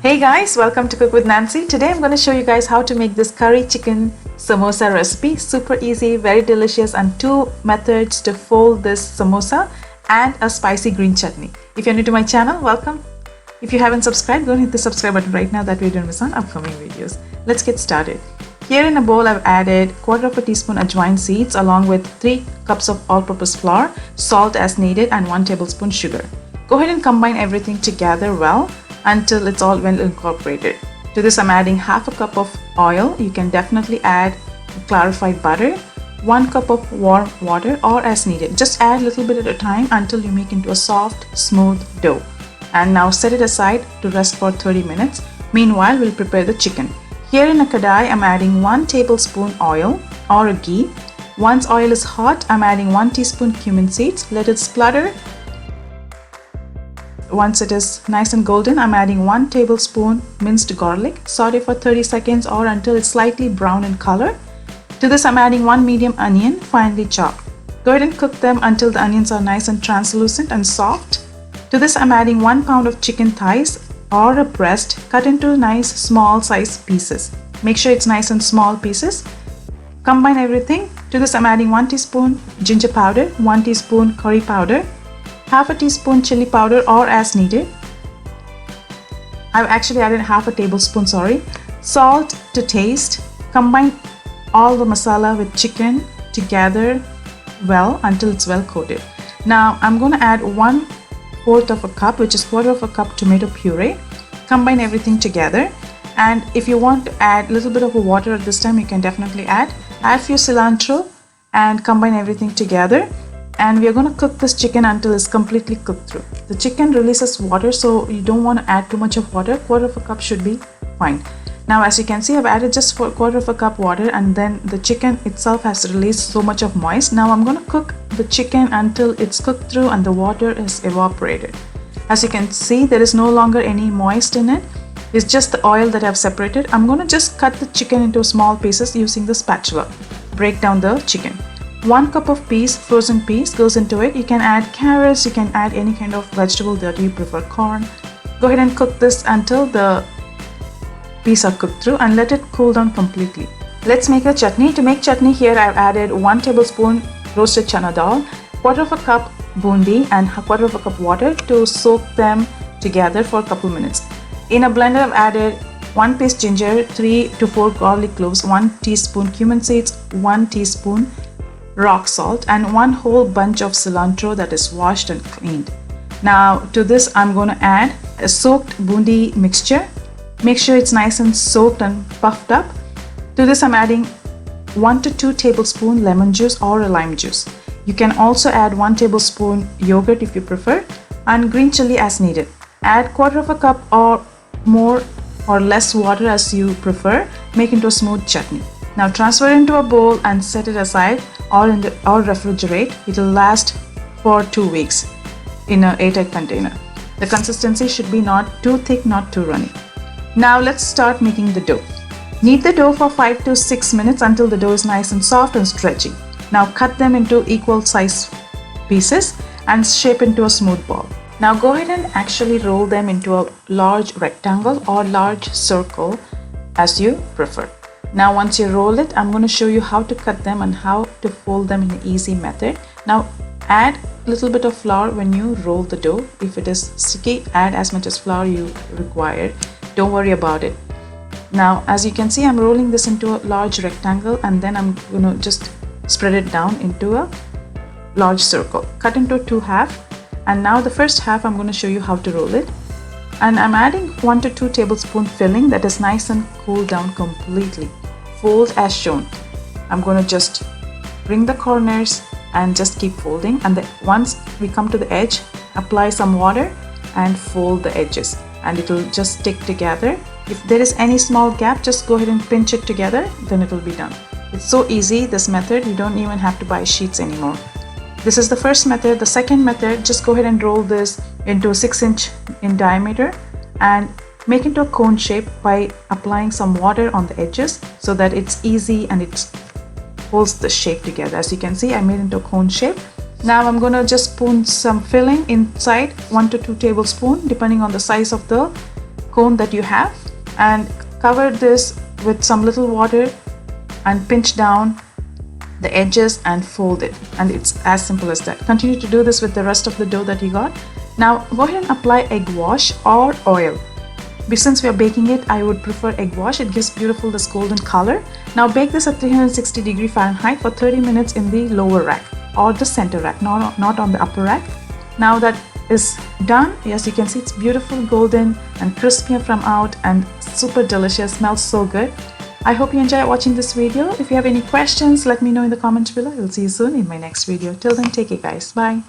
Hey guys, welcome to Cook with Nancy. Today I'm going to show you guys how to make this curry chicken samosa recipe. Super easy, very delicious, and two methods to fold this samosa and a spicy green chutney. If you're new to my channel, welcome. If you haven't subscribed, go and hit the subscribe button right now. That way you don't miss on upcoming videos. Let's get started. Here in a bowl I've added 1/4 teaspoon ajwain seeds along with 3 cups of all-purpose flour, salt as needed, and 1 tablespoon sugar. Go ahead and combine everything together well until it's all well incorporated. To this I'm adding half a cup of oil. You can definitely add clarified butter, 1 cup of warm water, or as needed. Just add a little bit at a time until you make into a soft, smooth dough. And now set it aside to rest for 30 minutes. Meanwhile, we'll prepare the chicken. Here in a kadai, I'm adding 1 tablespoon oil or a ghee. Once oil is hot, I'm adding 1 teaspoon cumin seeds. Let it splutter. Once it is nice and golden, I'm adding 1 tablespoon minced garlic. Saute for 30 seconds or until it's slightly brown in color. To this, I'm adding 1 medium onion, finely chopped. Go ahead and cook them until the onions are nice and translucent and soft. To this, I'm adding 1 pound of chicken thighs or a breast cut into nice small size pieces. Make sure it's nice and small pieces. Combine everything. To this, I'm adding 1 teaspoon ginger powder, 1 teaspoon curry powder, half a teaspoon chili powder or as needed. I've actually added half a tablespoon, salt to taste. Combine all the masala with chicken together well until it's well coated. Now I'm going to add 1/4 of a cup, which is 1/4 of a cup tomato puree. Combine everything together, and if you want to add a little bit of water at this time, you can definitely add few cilantro and combine everything together. And we are going to cook this chicken until it's completely cooked through. The chicken releases water, so you don't want to add too much of water. 1/4 of a cup should be fine. Now as you can see, I've added just 1/4 of a cup water, and then the chicken itself has released so much of moist. Now I'm going to cook the chicken until it's cooked through and the water is evaporated. As you can see, there is no longer any moist in it. It's just the oil that I've separated. I'm going to just cut the chicken into small pieces using the spatula. Break down the chicken. 1 cup of peas, frozen peas, goes into it. You can add carrots, you can add any kind of vegetable that you prefer, corn. Go ahead and cook this until the peas are cooked through and let it cool down completely. Let's make a chutney. To make chutney, here I've added 1 tablespoon roasted chana dal, 1/4 of a cup bundi, and 1/4 of a cup water to soak them together for a couple minutes. In a blender, I've added 1 piece ginger, 3 to 4 garlic cloves, 1 teaspoon cumin seeds, 1 teaspoon rock salt, and 1 whole bunch of cilantro that is washed and cleaned. Now to this I'm going to add a soaked bundi mixture. Make sure it's nice and soaked and puffed up. To this I'm adding 1 to 2 tablespoon lemon juice or a lime juice. You can also add 1 tablespoon yogurt if you prefer, and green chili as needed. Add 1/4 of a cup or more or less water as you prefer. Make into a smooth chutney. Now transfer it into a bowl and set it aside or refrigerate. It will last for 2 weeks in an airtight container. The consistency should be not too thick, not too runny. Now let's start making the dough. Knead the dough for 5 to 6 minutes until the dough is nice and soft and stretchy. Now cut them into equal size pieces and shape into a smooth ball. Now go ahead and actually roll them into a large rectangle or large circle as you prefer. Now once you roll it, I'm going to show you how to cut them and how to fold them in an easy method. Now add a little bit of flour when you roll the dough. If it is sticky, add as much as flour you require. Don't worry about it. Now as you can see, I'm rolling this into a large rectangle, and then I'm going to just spread it down into a large circle. Cut into 2 halves, and now the first half I'm going to show you how to roll it. And I'm adding 1 to 2 tablespoon filling that is nice and cooled down completely. Fold as shown. I'm going to just bring the corners and just keep folding, and once we come to the edge, apply some water and fold the edges, and it will just stick together. If there is any small gap, just go ahead and pinch it together, then it will be done. It's so easy, this method. You don't even have to buy sheets anymore. This is the first method. The second method, just go ahead and roll this into a 6-inch in diameter and make into a cone shape by applying some water on the edges so that it's easy and it holds the shape together. As you can see, I made into a cone shape. Now I'm going to just spoon some filling inside, 1 to 2 tablespoons depending on the size of the cone that you have and cover this with some little water and pinch down the edges and fold it, and it's as simple as that. Continue to do this with the rest of the dough that you got. Now go ahead and apply egg wash or oil. But since we are baking it, I would prefer egg wash. It gives beautiful this golden color. Now bake this at 360 Fahrenheit for 30 minutes in the lower rack or the center rack, not on the upper rack. Now that is done. Yes, you can see it's beautiful golden and crispy from out and super delicious, smells so good. I hope you enjoy watching this video. If you have any questions, let me know in the comments below. I will see you soon in my next video. Till then, take care guys. Bye.